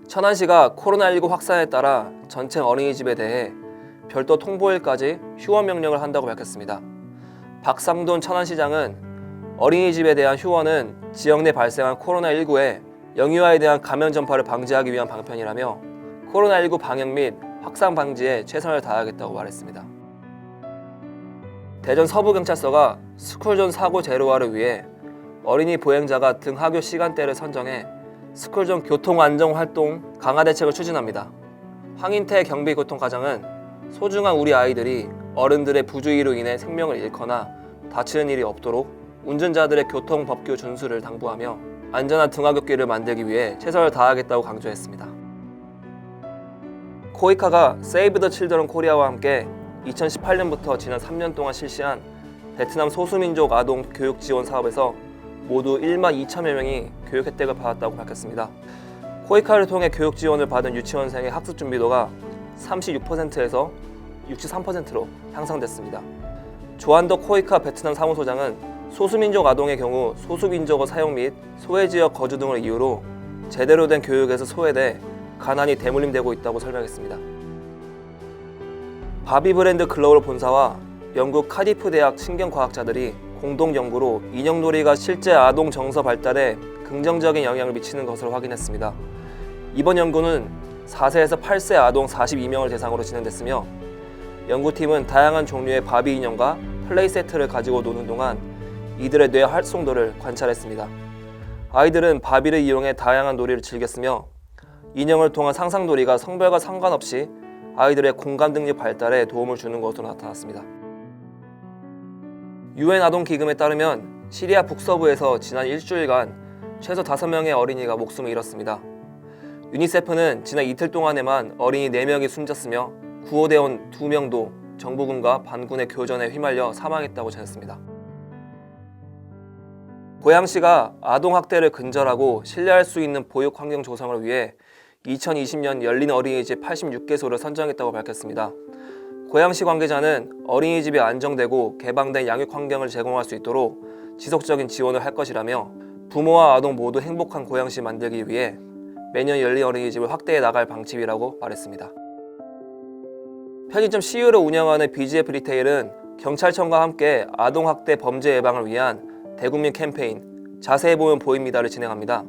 천안시가 코로나19 확산에 따라 전체 어린이집에 대해 별도 통보일까지 휴원 명령을 한다고 밝혔습니다. 박상돈 천안시장은 어린이집에 대한 휴원은 지역 내 발생한 코로나19에 영유아에 대한 감염 전파를 방지하기 위한 방편이라며 코로나19 방역 및 확산 방지에 최선을 다하겠다고 말했습니다. 대전 서부경찰서가 스쿨존 사고 제로화를 위해 어린이 보행자가 등하교 시간대를 선정해 스쿨존 교통안전활동 강화 대책을 추진합니다. 황인태 경비교통과장은 소중한 우리 아이들이 어른들의 부주의로 인해 생명을 잃거나 다치는 일이 없도록 운전자들의 교통법규 준수를 당부하며 안전한 등하굣길을 만들기 위해 최선을 다하겠다고 강조했습니다. 코이카가 세이브 더 칠드런 코리아와 함께 2018년부터 지난 3년 동안 실시한 베트남 소수민족 아동 교육 지원 사업에서 모두 1만 2천여 명이 교육 혜택을 받았다고 밝혔습니다. 코이카를 통해 교육 지원을 받은 유치원생의 학습 준비도가 36%에서 63%로 향상됐습니다. 조한더 코이카 베트남 사무소장은 소수민족 아동의 경우 소수민족어 사용 및 소외지역 거주 등을 이유로 제대로 된 교육에서 소외돼 가난이 대물림되고 있다고 설명했습니다. 바비 브랜드 글로벌 본사와 영국 카디프 대학 신경과학자들이 공동 연구로 인형놀이가 실제 아동 정서 발달에 긍정적인 영향을 미치는 것을 확인했습니다. 이번 연구는 4세에서 8세 아동 42명을 대상으로 진행됐으며 연구팀은 다양한 종류의 바비 인형과 플레이 세트를 가지고 노는 동안 이들의 뇌 활성도를 관찰했습니다. 아이들은 바비를 이용해 다양한 놀이를 즐겼으며 인형을 통한 상상놀이가 성별과 상관없이 아이들의 공감 능력 발달에 도움을 주는 것으로 나타났습니다. 유엔 아동기금에 따르면 시리아 북서부에서 지난 일주일간 최소 5명의 어린이가 목숨을 잃었습니다. 유니세프는 지난 이틀 동안에만 어린이 4명이 숨졌으며 구호대원 2명도 정부군과 반군의 교전에 휘말려 사망했다고 전했습니다. 고양시가 아동학대를 근절하고 신뢰할 수 있는 보육 환경 조성을 위해 2020년 열린 어린이집 86개소를 선정했다고 밝혔습니다. 고양시 관계자는 어린이집이 안정되고 개방된 양육 환경을 제공할 수 있도록 지속적인 지원을 할 것이라며 부모와 아동 모두 행복한 고양시 만들기 위해 매년 열린 어린이집을 확대해 나갈 방침이라고 말했습니다. 편의점 CU를 운영하는 BGF 리테일은 경찰청과 함께 아동학대 범죄 예방을 위한 대국민 캠페인 자세히 보면 보입니다를 진행합니다.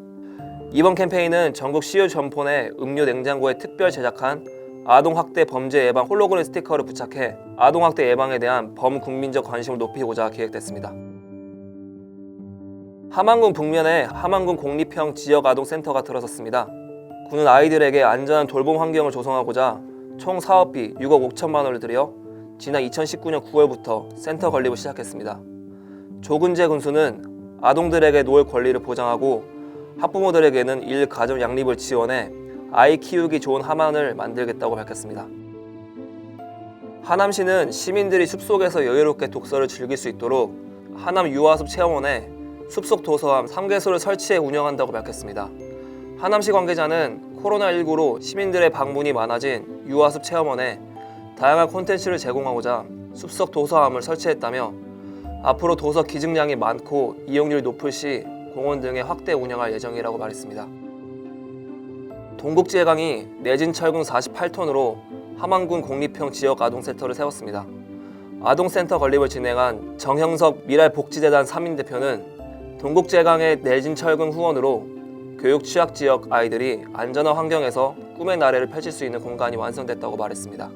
이번 캠페인은 전국 CU 점포 내 음료 냉장고에 특별 제작한 아동학대 범죄 예방 홀로그램 스티커를 부착해 아동학대 예방에 대한 범국민적 관심을 높이고자 기획됐습니다. 함안군 북면에 함안군 공립형 지역아동센터가 들어섰습니다. 군은 아이들에게 안전한 돌봄 환경을 조성하고자 총 사업비 6억 5천만 원을 들여 지난 2019년 9월부터 센터 건립을 시작했습니다. 조근재 군수는 아동들에게 놀 권리를 보장하고 학부모들에게는 일 가정 양립을 지원해 아이 키우기 좋은 함안을 만들겠다고 밝혔습니다. 하남시는 시민들이 숲속에서 여유롭게 독서를 즐길 수 있도록 하남 유아숲 체험원에 숲속 도서함 3개소를 설치해 운영한다고 밝혔습니다. 하남시 관계자는 코로나19로 시민들의 방문이 많아진 유아숲 체험원에 다양한 콘텐츠를 제공하고자 숲속 도서함을 설치했다며 앞으로 도서 기증량이 많고 이용률이 높을 시 공원 등에 확대 운영할 예정이라고 말했습니다. 동국제강이 내진 철근 48톤으로 함안군 공립형 지역 아동센터를 세웠습니다. 아동센터 건립을 진행한 정형석 미랄복지재단 3인 대표는 동국제강의 내진 철근 후원으로 교육 취약 지역 아이들이 안전한 환경에서 꿈의 나래를 펼칠 수 있는 공간이 완성됐다고 말했습니다.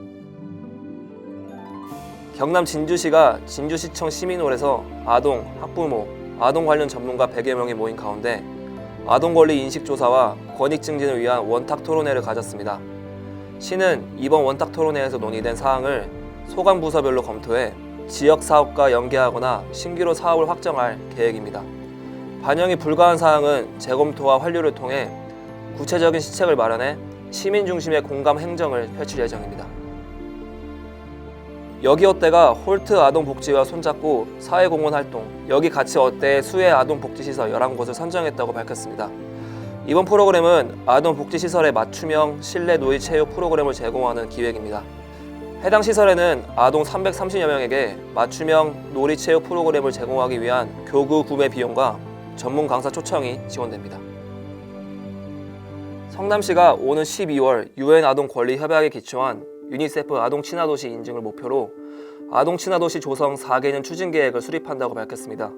경남 진주시가 진주시청 시민홀에서 아동, 학부모, 아동 관련 전문가 100여 명이 모인 가운데 아동 권리 인식 조사와 권익 증진을 위한 원탁 토론회를 가졌습니다. 시는 이번 원탁 토론회에서 논의된 사항을 소관 부서별로 검토해 지역 사업과 연계하거나 신규로 사업을 확정할 계획입니다. 반영이 불가한 사항은 재검토와 환류를 통해 구체적인 시책을 마련해 시민 중심의 공감 행정을 펼칠 예정입니다. 여기 어때가 홀트 아동복지와 손잡고 사회공헌 활동, 여기 같이 어때의 수혜 아동복지시설 11곳을 선정했다고 밝혔습니다. 이번 프로그램은 아동복지시설의 맞춤형 실내 놀이체육 프로그램을 제공하는 기획입니다. 해당 시설에는 아동 330여 명에게 맞춤형 놀이체육 프로그램을 제공하기 위한 교구 구매 비용과 전문 강사 초청이 지원됩니다. 성남시가 오는 12월 UN 아동 권리 협약에 기초한 유니세프 아동 친화도시 인증을 목표로 아동 친화도시 조성 4개년 추진 계획을 수립한다고 밝혔습니다.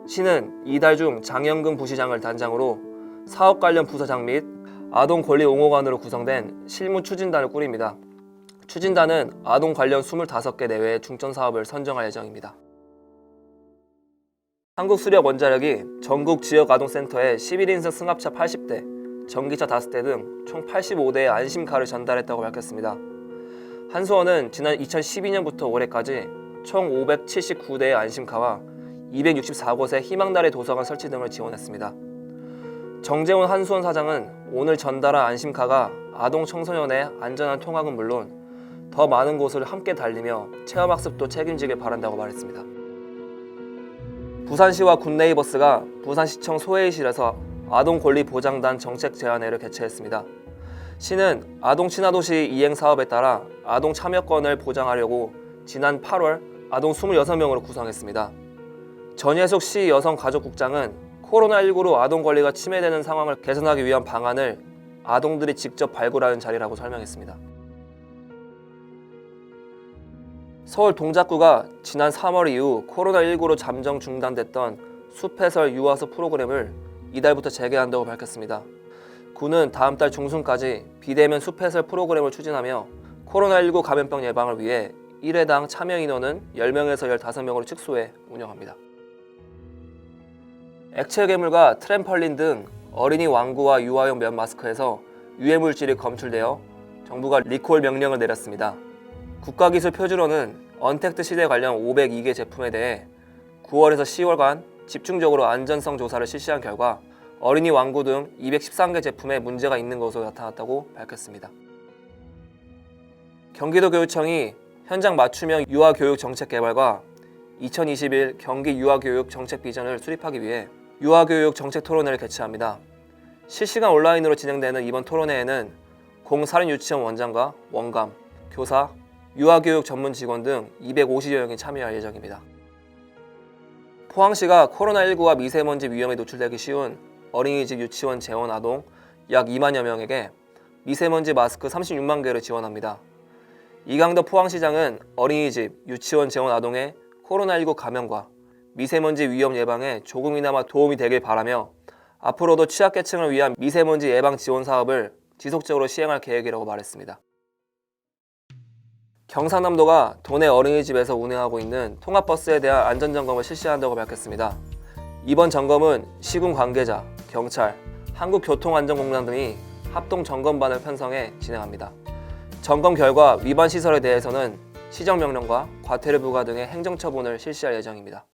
시는 이달 중 장영근 부시장을 단장으로 사업 관련 부서장 및 아동 권리 옹호관으로 구성된 실무 추진단을 꾸립니다. 추진단은 아동 관련 25개 내외의 중점 사업을 선정할 예정입니다. 한국수력원자력이 전국 지역아동센터에 11인승 승합차 80대, 전기차 5대 등 총 85대의 안심카를 전달했다고 밝혔습니다. 한수원은 지난 2012년부터 올해까지 총 579대의 안심카와 264곳의 희망다리 도서관 설치 등을 지원했습니다. 정재훈 한수원 사장은 오늘 전달한 안심카가 아동 청소년의 안전한 통학은 물론 더 많은 곳을 함께 달리며 체험학습도 책임지길 바란다고 말했습니다. 부산시와 굿네이버스가 부산시청 소회의실에서 아동권리보장단 정책제안회를 개최했습니다. 시는 아동 친화도시 이행 사업에 따라 아동 참여권을 보장하려고 지난 8월 아동 26명으로 구성했습니다. 전예숙 시 여성가족국장은 코로나19로 아동 권리가 침해되는 상황을 개선하기 위한 방안을 아동들이 직접 발굴하는 자리라고 설명했습니다. 서울 동작구가 지난 3월 이후 코로나19로 잠정 중단됐던 숲해설 유아숲 프로그램을 이달부터 재개한다고 밝혔습니다. 구는 다음 달 중순까지 비대면 숲해설 프로그램을 추진하며 코로나19 감염병 예방을 위해 1회당 참여 인원은 10명에서 15명으로 축소해 운영합니다. 액체 괴물과 트램펄린 등 어린이 왕구와 유아용 면 마스크에서 유해물질이 검출되어 정부가 리콜 명령을 내렸습니다. 국가기술표준원은 언택트 시대 관련 502개 제품에 대해 9월에서 10월간 집중적으로 안전성 조사를 실시한 결과 어린이 왕구 등 213개 제품에 문제가 있는 것으로 나타났다고 밝혔습니다. 경기도교육청이 현장 맞춤형 유아교육 정책 개발과 2021 경기 유아교육 정책 비전을 수립하기 위해 유아교육 정책 토론회를 개최합니다. 실시간 온라인으로 진행되는 이번 토론회에는 공사립유치원 원장과 원감, 교사, 유아교육 전문 직원 등 250여 명이 참여할 예정입니다. 포항시가 코로나19와 미세먼지 위험에 노출되기 쉬운 어린이집 유치원 재원 아동 약 2만여 명에게 미세먼지 마스크 36만 개를 지원합니다. 이강덕 포항시장은 어린이집, 유치원 재원 아동의 코로나19 감염과 미세먼지 위험 예방에 조금이나마 도움이 되길 바라며 앞으로도 취약계층을 위한 미세먼지 예방 지원 사업을 지속적으로 시행할 계획이라고 말했습니다. 경상남도가 도내 어린이집에서 운행하고 있는 통합버스에 대한 안전점검을 실시한다고 밝혔습니다. 이번 점검은 시군 관계자, 경찰, 한국교통안전공단 등이 합동 점검반을 편성해 진행합니다. 점검 결과 위반 시설에 대해서는 시정명령과 과태료 부과 등의 행정처분을 실시할 예정입니다.